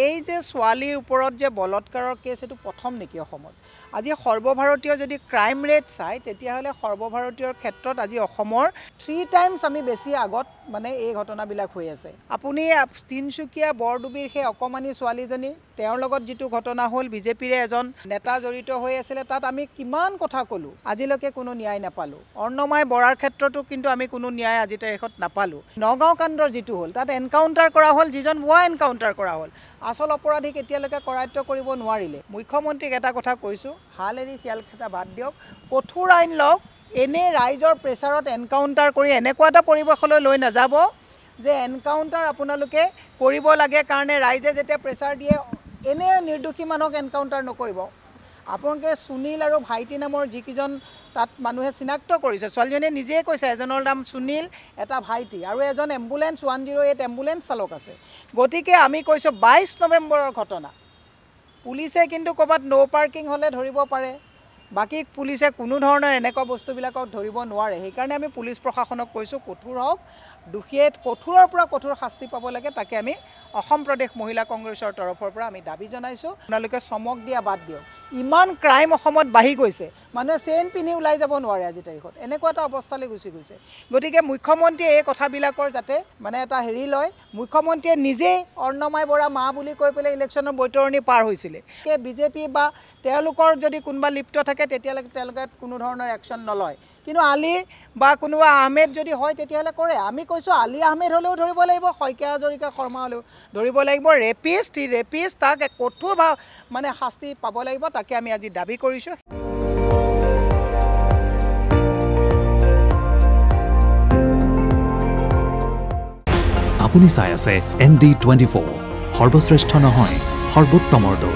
এই যে ছোৱালীৰ ওপৰত যে বলৎকাৰৰ কেছ এটো প্ৰথম নেকি অসমত আজি সৰ্বভাৰতীয় যদি ক্ৰাইম ৰেট চাই তেতিয়াহলে সৰ্বভাৰতীয়ৰ ক্ষেত্ৰত আজি অসমৰ 3 টাইমছ আমি বেছি আগত মানে এই ঘটনাবিলাক হৈ আছে আপুনি তিনসুকীয়া বৰডুবিৰ সেই অকমানি ছোৱালীজনী তেওঁৰ লগত যেটো ঘটনা হল বিজেপিৰে এজন নেতা জড়িত হৈ আছিল তাত আমি কিমান কথা কলো আজিলৈকে কোনো ন্যায় নাপালো অৰ্ণময় বৰাৰ ক্ষেত্ৰতো কিন্তু আমি কোনো ন্যায় আজি তাৰিখত নাপালো নগাঁও কাণ্ডৰ যেটো হল তাত এনকাউন্টাৰ কৰা হল যিজন ভুৱা এনকাউন্টাৰ কৰা হল আসল অপৰাধীক এতিয়ালৈকে কৰায়ত্ব কৰিব নোৱাৰিলে মুখ্যমন্ত্ৰীক এটা কথা কৈছো হাল এৰি খিয়াল খেতা বাদ দিয়ক কঠোৰ আইন লওক এনে ৰাইজৰ প্ৰেছাৰত এনকাউন্টাৰ কৰি এনেকুৱা এটা পৰিৱেশলৈ লৈ নাযাব যে এনকাউন্টাৰ আপোনালোকে কৰিব লাগে কাৰণে ৰাইজে যেতিয়া প্ৰেছাৰ দিয়ে এনে নিৰ্দোষী মানুহক এনকাউন্টাৰ নকৰিব আপোনালোকে সুনীল আৰু ভাইটি নামৰ যিকিজন তাত মানুহে চিনাক্ত কৰিছে ছোৱালীজনীয়ে নিজে কৈছে এজনৰ নাম সুনীল এটা ভাইটি আৰু এজন এম্বুলেন্স 108 এম্বুলেন্স চালক আছে গতিকে আমি কৈছো 22 নৱেম্বৰৰ ঘটনা পুলিচে কিন্তু কবাত নো পাৰ্কিং হলে ধৰিব পাৰে বাকি পুলিচে কোনো ধৰণৰ এনেকুৱা বস্তুবিলাকক ধৰিব নোৱাৰে সেই কাৰণে আমি পুলিচ প্ৰশাসনক কৈছো কঠোৰ হওক দুখিয়ে কঠোৰৰ পৰা কঠোৰ শাস্তি পাব লাগে তাকে আমি অসম প্ৰদেশ মহিলা কংগ্ৰেছৰ তৰফৰ পৰা আমি দাবী জনাইছো আপোনালোকে চমক দিয়া বাদ দিয়ক ইমান ক্ৰাইম অসমত বাঢ়ি গৈছে মানে চেইন পিনি ওলাই যাব নোৱাৰে আজি তাৰিখত এনেকুৱা এটা অৱস্থালৈ গুচি গৈছে গতিকে মুখ্যমন্ত্ৰীয়ে এই কথাবিলাকৰ যাতে মানে এটা হেৰি লয় মুখ্যমন্ত্ৰীয়ে নিজে অৰ্ণময় বৰা মা বুলি কৈ পেলে ইলেকশ্যনৰ বৈতৰণি পাৰ হৈছিলে বিজেপি বা তেওঁলোকৰ যদি কোনবা লিপ্ত থাকে তেতিয়ালৈকে তেওঁলোকে কোনো ধৰণৰ একচন নলয় কিন্তু আলী বা কোনোবা আহমেদ যদি হয় তেতিয়াহলে কৰে আমি কৈছো আলী আহমেদ হলেও ধৰিব লাগিব শইকীয়া হাজৰিকা শৰ্মা হলেও ধৰিব লাগিব ৰেপিষ্ট তাক কঠোৰ মানে শাস্তি পাব লাগিব তাকে আমি আজি দাবী কৰিছো আপুনি চাই আছে ND24 সৰ্বশ্ৰেষ্ঠ নহয় সৰ্বোত্তমৰ দৌৰ